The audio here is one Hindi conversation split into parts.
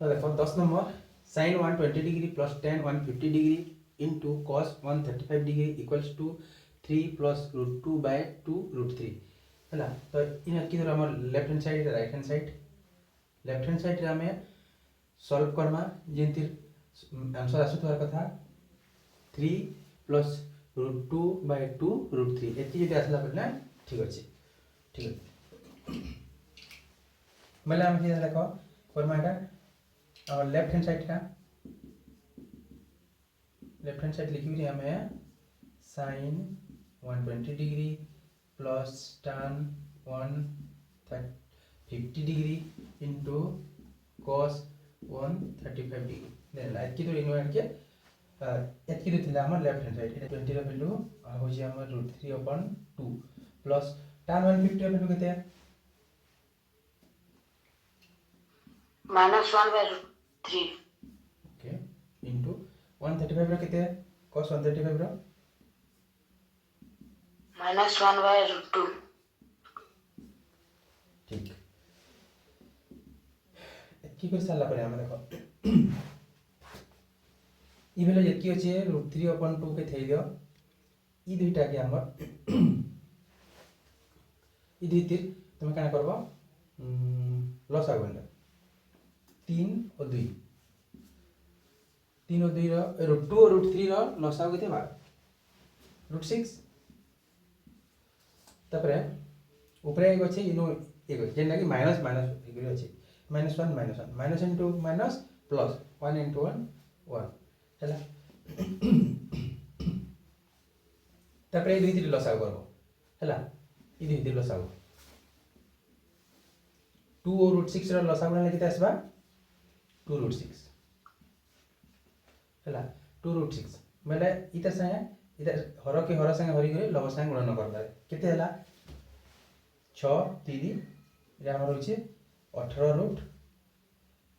तो देखो 10 number sin 120 degree plus tan 150 degree into cos 135 degree equals to 3 plus √2/2 √3 है तो इन कि आम left hand side right hand side left hand side आम सल्व करमा जमी आंसर आसुथार कथा 3 प्लस √2/2 √3 एति जदि आसला बोले ठीक अच्छे ठीक है बोले आम देखो करमा और लेफ्ट हैंड साइड लिखी आम sin 120 degree plus tan 150 degree into cos 135 degree देला एतकी तो इनो एटके एतकी तो थिला हमर लेफ्ट हैंड साइड एटा 20 रो वैल्यू हो जे हमर √3/2 प्लस tan 150 रो वैल्यू केते -1/√3 ओके इंटू 135 रो केते cos 135 रो -1/√2 ठीक एतकी कर साला परे हम देखो ई भेलो जेतकी अछि √3/2 के थई दियो ई दुईटा के हमर ई दुईतिर तुम क्या करबो लसा गंडा 3 और 2 3 और 2 √2 और √3 रो लसा केते बा √6 तापरे ऊपरे एक अछि इनो एक जेना कि माइनस माइनस एग्री अछि -1 -1 minus into minus plus 1 into 1 1 हैला तापरे दुई तीन लसा करबो हैला ई दुई तीन लसा 2 और √6 रो लसा गुणा केते आसबा 2√6 हैला 2√6 मेले इता संगे इता हर के हर संगे हरि करे लव संगे गुणन करबा केते हैला 6 3 रे हमर होचे 18 रूट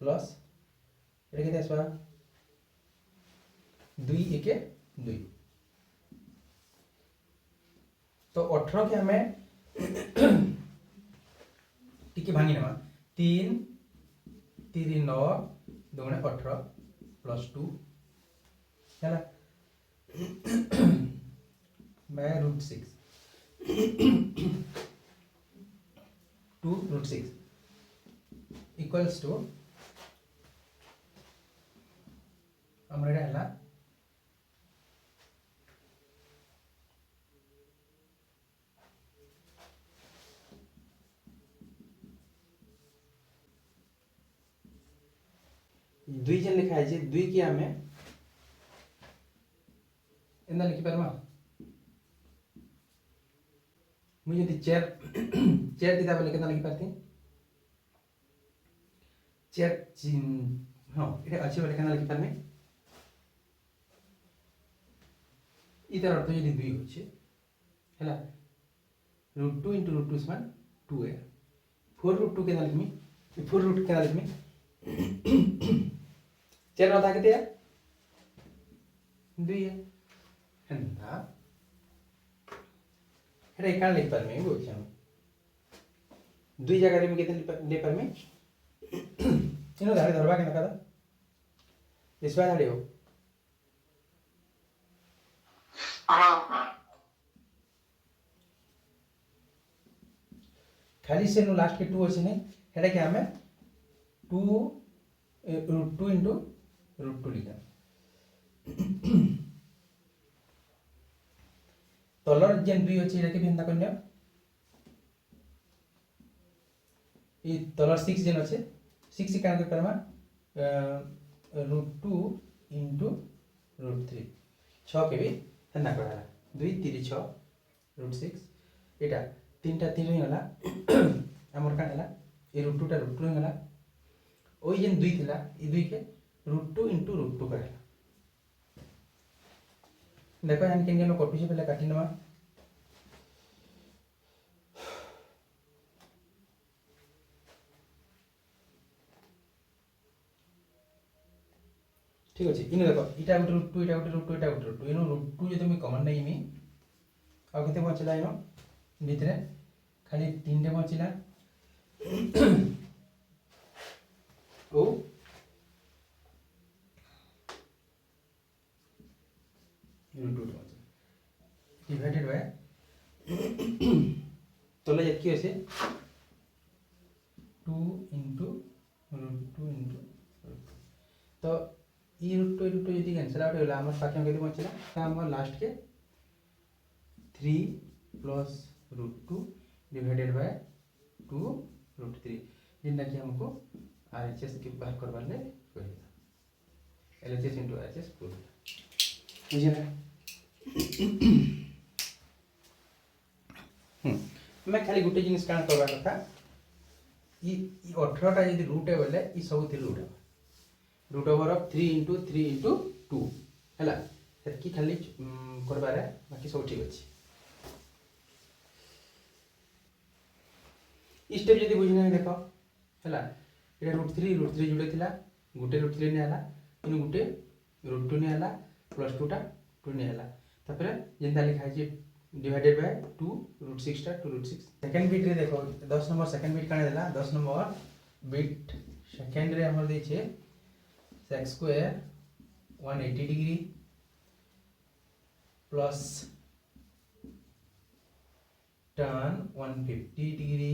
प्लस एटा केते आसबा 2 1 2 तो 18 के हमें टिके भांगी नवा 3 3 9 2 18 प्लस 2 है ना मैं √6 2√6 इक्वल्स टू हमरा हला दुई जन लिखा है जे दुई के आमे एंदा लिखि परमा मुझे यदि चेयर चेयर दिता बोले केना लिखि पारती चेयर हां एटा अच्छे बोले केना लिखि पारमे इधर अर्थ यदि दुई होचे हैला √2 * √2 = 2 है 4√2 केना लिखमी 4√2 केना लिखमी चेयर रहा केते है 2 है हन्ना हेरे कान लिख पर में बोल हम 2 जगह रे में केते ले पर में इनो धारे धरबा के नका इसवा धारे हो हां खाली से नो लास्ट के 2 अछि नै हेडा के हमें 2 √2 * √2 लिखा तलर जेन 2 अछि एटा के भिन्नता करनिया ई तलर 6 जेन अछि 6 के कान करमा √2 * √3 6 के भी हन्ना करा 2 3 6 √6 एटा तीनटा 3 होला हमर का हला ए √2 टा √2 होला ओइ जेन 2 थिला ई 2 के √2 * √2 करेला देखो हम केन केन कटुची पहले काटी नवा ठीक अछि इन देखो इटा गुटे √2 इटा गुटे √2 इटा गुटे √2 इनो √2 जदि मैं कमन नै मी आ केते बचला इनो भितरे खाली 3 टे बचला ओ तले जेतकी अछि 2 into √2 into तो ई √2 यदि कैंसिल आउट होला हमर पाखे केते बचला त हमर लास्ट के 3 plus √2 divided by 2 √3 जिनना कि हमको RHS के बाहर करवा ले कहिला LHS into RHS प्रूफ बुझिला मैं खाली गुटे जिनिस कान करवा कथा ई 18 टा यदि रूट है बोले ई सब थी रूट है root over of 3 into 3 into 2 हैला सेतकी खाली करबा रे बाकी सब ठीक अछि ई स्टेप यदि बुझिना देखो हैला एटा √3 जुड़े थिला गुटे √3 ने हला इन गुटे √2 ने हला प्लस 2 टा 2 ने हला तापरे जेंता लिखा है डिवाइडेड बाय 2 √6 टा 2 √6 सेकंड बिट रे देखो 10 नंबर सेकंड बिट काने देला 10 नंबर बिट सेकंड रे हमर दै छे sec square 180 degree plus tan 150 degree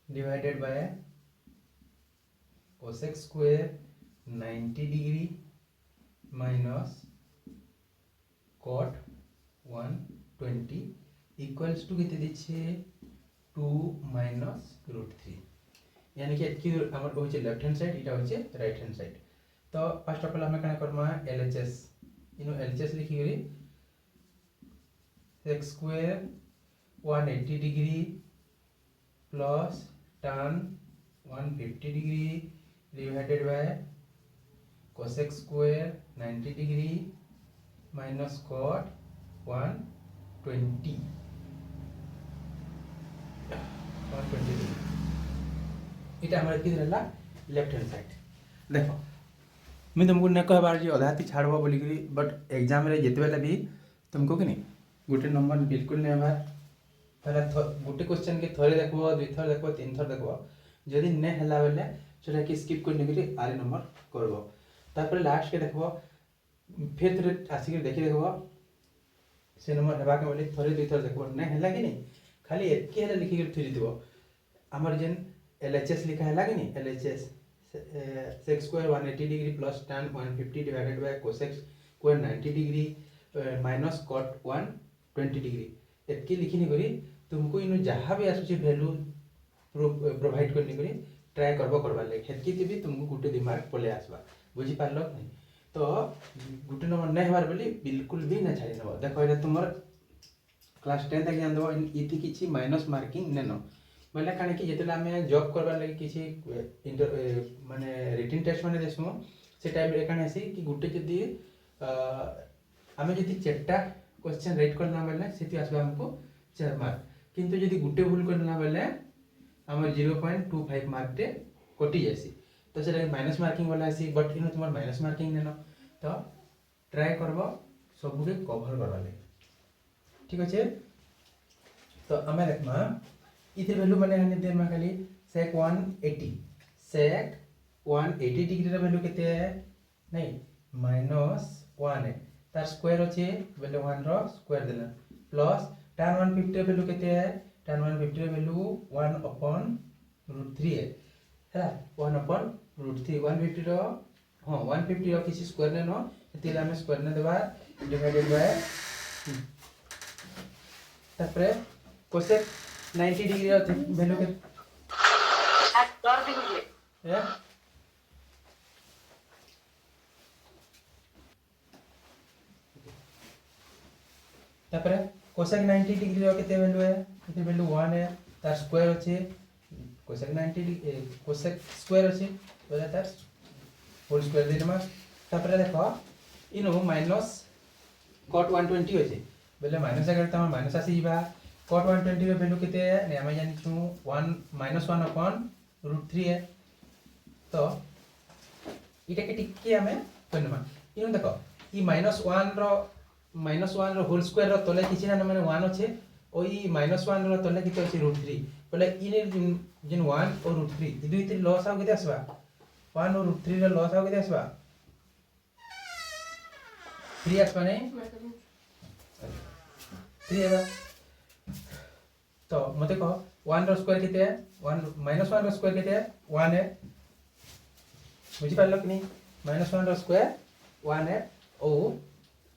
divided by cosec square 90 degree minus cot 120 equals to कितने दिछे 2 minus √3 यानी कि एतकी हमर होचे लेफ्ट हैंड साइड इटा होचे राइट हैंड साइड तो फर्स्ट ऑफ ऑल हमें कना करमा LHS इनो LHS लिखि गरी sec square 180 degree plus tan 150 degree divided by cosec square 90 degree minus cot 120 degree इटा हमर की रहला लेफ्ट हैंड साइड देखो मैं तुमको न कहबार जे अधाती छाड़बो बोली करी बट एग्जाम रे जेते बेला भी तुमको कि नहीं गुटे नंबर बिल्कुल नहीं हमार पहला गुटे क्वेश्चन के थरे देखबो दुई थर देखबो तीन थर देखबो जदी ने हला बेले सेटा के स्किप करने के लिए आरे नंबर करबो तापर लास्ट के देखबो फिर थरे आसी के देखि देखबो से नंबर हेबा के बोले थरे दुई थर देखबो ने हला कि नहीं खाली एतके हला लिखि के थरी दिबो हमर जेन LHS लिखा है कि नहीं LHS sec square 180 degree plus tan 150 divided by cosec square 90 degree minus cot 120 degree एतकी लिखिनी करी तुमको इनो जहां भी आसुची वैल्यू प्रोवाइड करनी करी ट्राई करबा ले एतकी भी तुमको गुटे दिमाग पले आसबा बुझी पारलो नहीं तो गुटे नंबर नहीं हमार बोली बिल्कुल भी ना छाड़ी नबो देखो एटा तुमर क्लास 10 तक जान दबो इति किछि माइनस मार्किंग नेनो बोले काने कि जेतेला हमें जॉब करबा लागि किछि माने रिटन टेस्ट माने देसमो से टाइम रे काने आसी कि गुटे जदी हमें जदी चेटा क्वेश्चन राइट करना बेले सेति आसबा हमको 4 मार्क किंतु जदी गुटे भूल करना बेले हमर 0.25 मार्क ते कटि जासी तो सेटा माइनस मार्किंग वाला आसी बट इनो तुमर माइनस मार्किंग नेनो तो ट्राई करबो सब के कवर करबा लागि ठीक अछि तो हमें देखमा इधर वैल्यू बने हने देर में खाली sec 180 डिग्री रा वैल्यू केते है नहीं -1 है तार स्क्वायर अछि वैल्यू 1 रो स्क्वायर देला प्लस tan 150 रा वैल्यू केते है tan 150 रा वैल्यू 1/√3 है हैला 1/√3 150 रो हां 150 रो किसी स्क्वायर ने नो एतिला हम स्क्वायर ने देबा डिवाइडेड बाय तापरे cosec 90 डिग्री और वैल्यू के कर दीजिए या तापर cosec 90 डिग्री रो केते वैल्यू है केते वैल्यू 1 है तार स्क्वायर अछि cosec 90 cosec स्क्वायर अछि बोले तार होल स्क्वायर देनमा तापर देखो इनो माइनस cot 120 अछि बोले माइनस अगर त माइनस आसी जीवा cot 120 रो वैल्यू केते है ने हम जानि छु 1 -1/√3 है तो इटा के टिके हमें करनमा इनो देखो ई -1 रो होल स्क्वायर रो तले किछि ना माने 1 अछि ओई -1 रो तले किते अछि √3 बोले इने जिन 1 और √3 ई दुई तीन लॉस आउ केते आसबा 1 और √3 रो लॉस आउ केते आसबा 3 आसबा नै 3 है। तो मते कह 1 रो स्क्वायर केते है 1 -1 रो स्क्वायर केते है 1 है बुझी पारलो कि नहीं -1 रो स्क्वायर 1 है ओ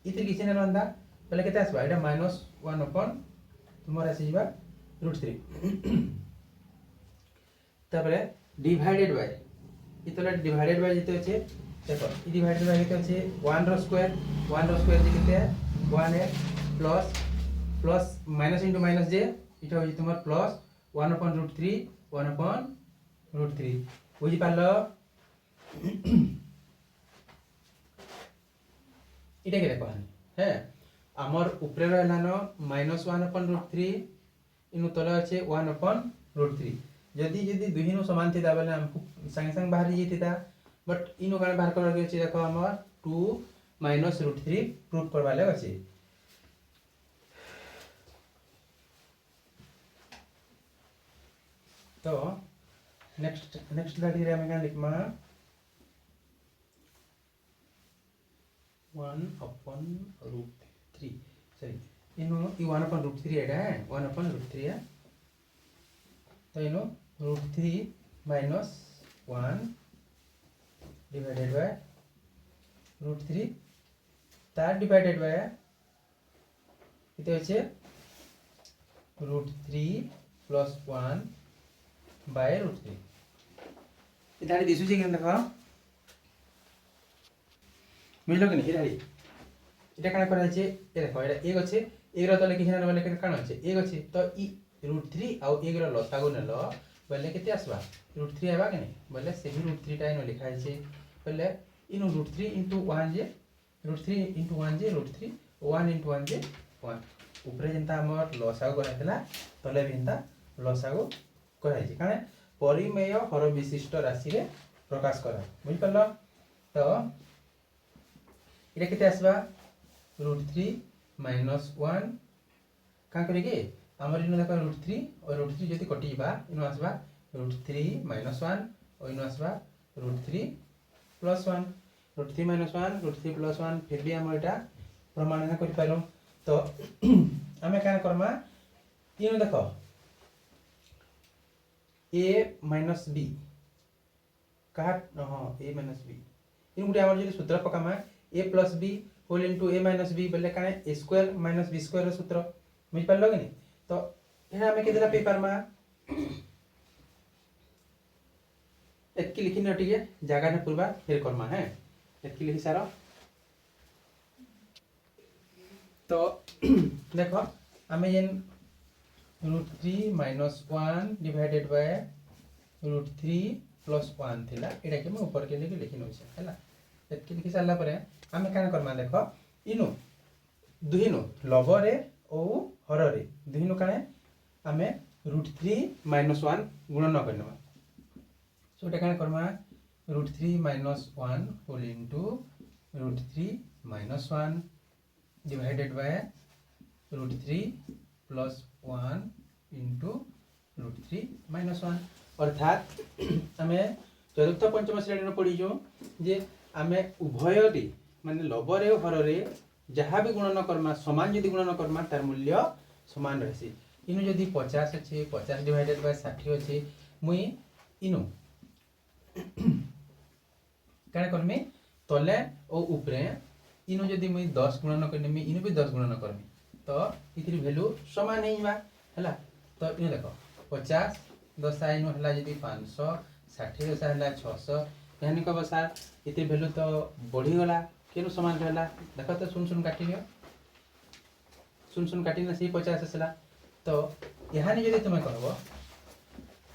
इतिर किछि न रंदा पहले केते आसबा एटा -1 अपन तुमर आसी जिबा √3 तापरे डिवाइडेड बाय इतला डिवाइडेड बाय जेते আছে देखो ई डिवाइडेड बाय केते আছে 1 रो स्क्वायर जे केते है 1 है plus plus minus into minus जे इटा हो तुम्हार प्लस 1/√3 1/√3 बुझी पारलो इटा के देखो है हमर ऊपर रहलानो -1/√3 इनु तले আছে 1/√3 जदी दुहिनो समान थिता बेले हमको संगे संग बाहर जेतिता बट इनो काने बाहर करके अछि देखो हमर 2 -√3 प्रूफ करवाले अछि तो नेक्स्ट गाड़ी रे हम लिखमा 1/√3 सॉरी इनो ई 1/√3 एडा है 1/√3 है तो इनो √3 -1 डिवाइडेड बाय √3 तार डिवाइडेड बाय किते होचे √3 + 1 बाय √3 इधारी दिसु जे केन देखो मिलो कि नहीं इधारी এটা কানে করা আছে এ দেখো এটা এক আছে এর তলে কি জানা বলে কেন কান আছে এক আছে তো ই √3 আর এক র লসাগু নেলো বলে কেতে আসবা √3 আইবা কেনে বলে সেই √3 টা এনে লেখা আছে বলে ইনো √3 * 1 যে √3 * 1 যে √3 1 * 1 যে 1 ऊपर जेंता हमर लसागु कराइतला तले बिंता लसागु कराइछि काने परिमेय हर विशिष्ट राशि रे प्रकाश करा बुझ परलो तो इटा केते आसबा √3 - 1 का करेगे हमर इनो देखो √3 और √3 जति कटि बा इनो आसबा √3 - 1 और इनो आसबा √3 + 1 √3 - 1 √3 + 1 फिर भी हम एटा प्रमाण ना करि पारो तो हमें क्या करमा इनो देखो a - b का हां a - b इन गुडी हमर जे सूत्र पकामा a + b whole into a - b बोले काने a² - b² रो सूत्र बुझ पारलो कि नहीं तो एना हमें केदेला पेपर मा एतकी लिखि नटी के जगह ने पूर्वा फिर करमा है एतकी लिखि सारो तो देखो हमें जेन √3 - 1 डिवाइडेड बाय √3 + 1 थिला एटा के मैं ऊपर के लेके लिखि नउछे हैला एतकी लिखि सारला परे हमें काना करमा देखो इनु दुहिनु लबरे ओ हररे दुहिनु काने हमें √3 - 1 गुणन करनमा सो एटा काना करमा √3 - 1 whole into √3 - 1 divided by √3 + 1 into √3 - 1 अर्थात हमें चतुर्थ पंचम श्रेणी में पढ़ी जो जे आमे उभयटी माने लबरे और हररे जहाँ भी गुणन करमा समान यदि गुणन करमा तार मूल्य समान रहसी इनु यदि 50 अछि 50 डिवाइडेड बाय 60 अछि मुई इनु काने करमी तले और ऊपरे इनु यदि मुई 10 गुणन करमी इनु भी 10 गुणन करमी तो इतिर वैल्यू समान नहीं बा हला तो इनु देखो 50 10 इनु हला यदि 500 60 10 हला 600 यानी कब सर इतिर वैल्यू तो बढ़ी गला केनु समान रहला देखो तो सुन काटी लियो सुन काटी ना से 50 असला तो यहां यदि तुम करबो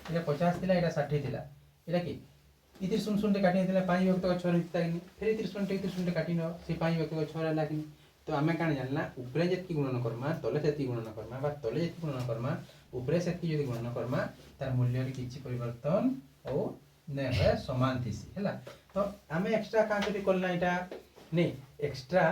एटा 50 थिला एटा 60 थिला एटा की इतिर सुन काटी थिला 5 व्यक्त का 6 रहता कि फिर इतिर सुन काटी न से 5 व्यक्त का 6 रहला कि तो आमे कान जानला ऊपरे जति गुणन करमा तले जति गुणन करमा बा तले जति गुणन करमा ऊपरे जति जति गुणन करमा तार मूल्य रे किछि परिवर्तन ओ ने है समान थिसी हैला तो आमे एक्स्ट्रा का जति करला एटा नहीं एक्स्ट्रा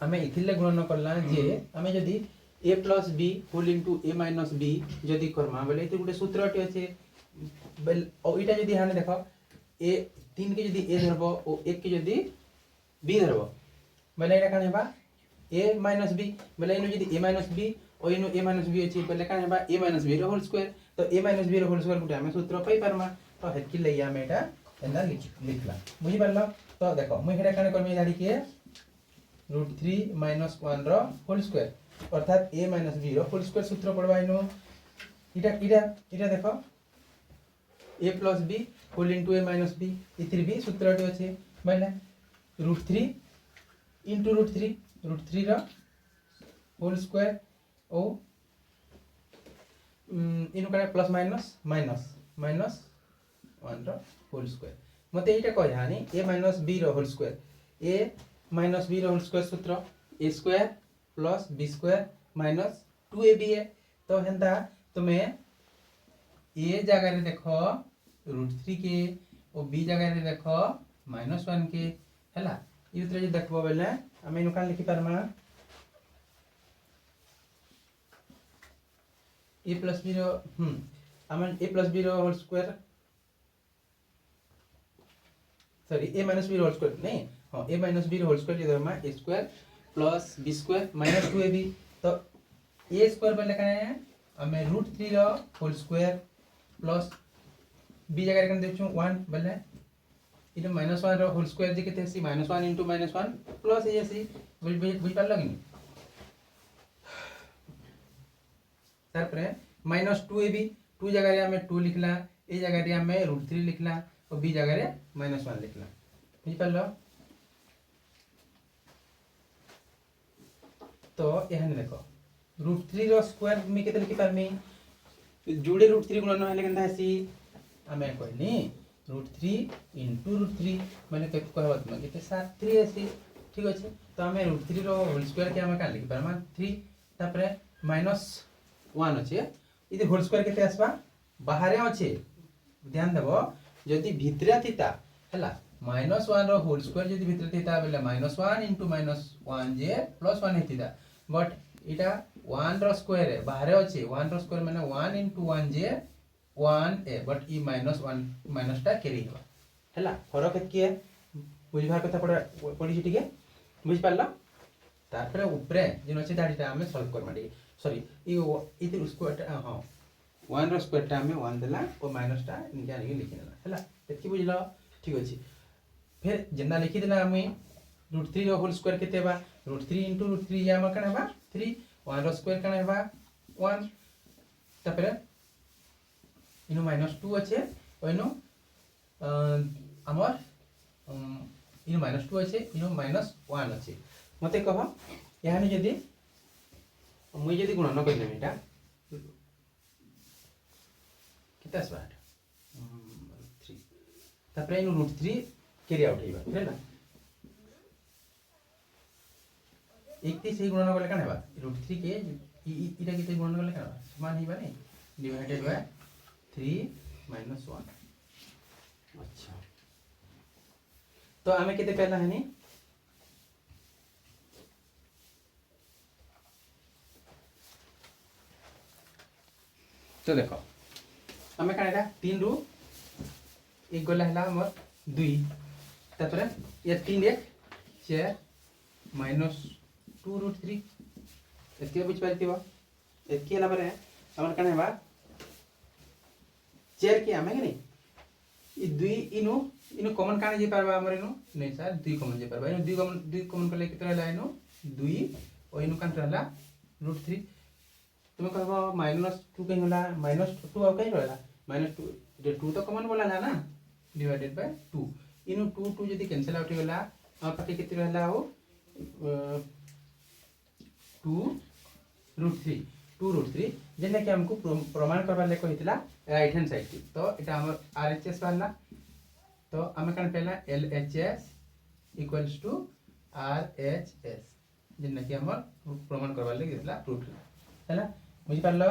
आमे इथिले गुणन करला जे आमे जदी a + b whole into a - b जदी करमा बोले इते गुटे सूत्रटी अछि बेल ओ इटा जदी हाने देखो a 3 के जदी a धरबो ओ 1 के जदी b धरबो बोले एटा काने बा ए माइनस बी बोले इनु जदी ए माइनस बी और इनु ए माइनस बी अछि बोले कान हेबा ए माइनस बी रो होल स्क्वायर तो ए माइनस बी रो होल स्क्वायर गुटे हमें सूत्र पाई परमा तो हेतकी लई हम एटा एंदा लिखला बुझि पारलो तो देखो मुई हेडा काने करमी दाडी के √3 - 1 रो होल स्क्वायर अर्थात a - b रो होल स्क्वायर सूत्र पड़बा इनु इटा देखो a + b whole into a - b इतिर भी सूत्रटी अछि माने √3 * √3 रो होल स्क्वायर ओ इनु काने प्लस माइनस माइनस 1 रो होल स्क्वायर मते एटा कह हानि a - b रो होल स्क्वायर a - b रो होल स्क्वायर सूत्र a square plus b square minus 2ab है तो हेंदा तुमे a जगह रे देखो √3 के और b जगह रे देखो -1 के हैला ई उतरे जे देखबो बेले हम इनु कान लिखि पारमा a + b रो हम a + b रो whole square sorry a - b रो होल स्क्वायर नहीं हां a - b रो होल स्क्वायर जे धरमा a square plus b square minus 2ab तो a स्क्वायर बोले काने हमें √3 रो होल स्क्वायर प्लस b जगह कन देछु 1 बोले इने -1 रो होल स्क्वायर जे केते सी -1 * -1 प्लस ए सी बुझ पारलो कि तार पर -2ab 2 जगह रे हमें 2 लिखला ए जगह रे हमें √3 लिखला और b जगह रे -1 लिखला बुझ पारलो तो एहन देखो √3 रो स्क्वायर मी केते लिखि पारमी जोड़े √3 गुणन हेले केनता आसी हमें कहनी √3 * √3 माने के कहबत में केते 3 आसी ठीक अछि तो हमें √3 रो होल स्क्वायर के हमें का लिखि पारमा 3 तापरे -1 अछि इदि होल स्क्वायर केते आसबा बाहरे अछि ध्यान देबो जदी भितरे थिता हला -1 रो होल स्क्वायर जदी भितरे थिता बेले -1 * -1 जे +1 हेतिदा बट इटा 1 रो स्क्वायर है बाहरे अछि 1 रो स्क्वायर माने 1 * 1 जे 1 ए बट ई -1 माइनसटा कैरी होबा हला फरक एत के बुझबार कथा पड़ी छिटी के बुझ पारला तारपरे ऊपरे जेन अछि दाडीटा हमें सॉल्व करबा डी सॉरी ई स्क्वायर हां 1 रो स्क्वायर टा हमें 1 देला और माइनसटा निके आनी लिखि देला हला एत की बुझलो ठीक अछि फिर जेना लिखि देला हमें √3 रो होल स्क्वायर केते बा √3 * √3 या हम कने बा 3 1 रो स्क्वायर कने बा 1 तापरे इनो -2 আছে ওইনো আমার ইনো -2 আছে ইনো -1 আছে মতে কহ ইয়ানি যদি মুই যদি গুণন কইলে এটা কিতা আসবা 3 তারপরে ইনো √3 ক্যারি আউট হইবা বুঝলা একটি সেই গুণন করলে কেন হবে √3 के এটা কিতে গুণন করলে কেন সমান হইবা নি ডিভাইডেড বাই 3 - 1 अच्छा तो हमें कितने पहला है नी तो देखो हमें कण एटा 3 रु एक गोला हला हमर 2 तापर ये 3 1 4 -2 √3 एके बुझ पारतिबो एके हला परे हमर कण हेबा 4 के हमें नहीं ई 2 इनु कॉमन काने जे पारबा हमर इनु नहीं सर 2 कॉमन जे पारबा इनु 2 कॉमन करले कितना हला इनु 2 और इनु कान रहला √3 तुम कहबो -2 कहीं होला -2 आ कहीं रहला -2 जे 2 तो कॉमन बोला ना डिवाइडेड बाय 2 इनु 2 जदी कैंसिल आउट होला हमर पाके कितना रहला हो 2√3 जेने कि हमको प्रमाण करबा ले कहितला राइट हैंड साइड की तो एटा हमर आरएचएस वाला तो हमें कन पहला एलएचएस इक्वल्स टू आरएचएस जेने कि हमर प्रमाण करबा ले गेतला प्रूफ हैला बुझि पारलो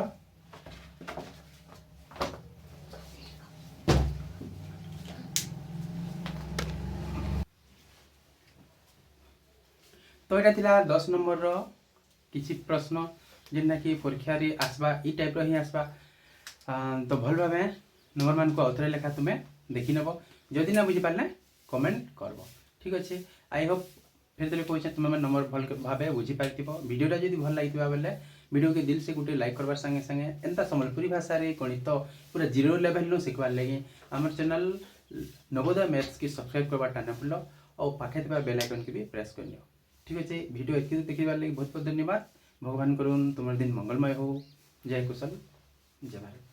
तो एटा थिला 10 नंबर रो किछि प्रश्न जेना कि परीक्षा रे आसबा ई टाइप रो ही आसबा तो भल भाबे नंबर मान को अथरे लेखा तुमे देखि नबो जदि ना बुझि पारले कमेंट करबो ठीक अछि आई होप फिर तले कहूँ तुम नंबर भल भाव बुझी पार वीडियोटा जब भल लगी बेले वीडियो के दिल से गोटे लाइक करवार संगे संगे एंता संबलपुरी भाषा रे गणित पूरा जीरो लेवल शिखबार लगे आम चैनल नवोदय मैथ्स की सब्सक्राइब करवाटा ना भूल और पाखे बेल आइकन की भी प्रेस कर नियो। ठीक अच्छे वीडियो एत देखिबार लगे बहुत बहुत धन्यवाद। भगवान करुन तुम दिन मंगलमय हो। जय कुशल जय भारत।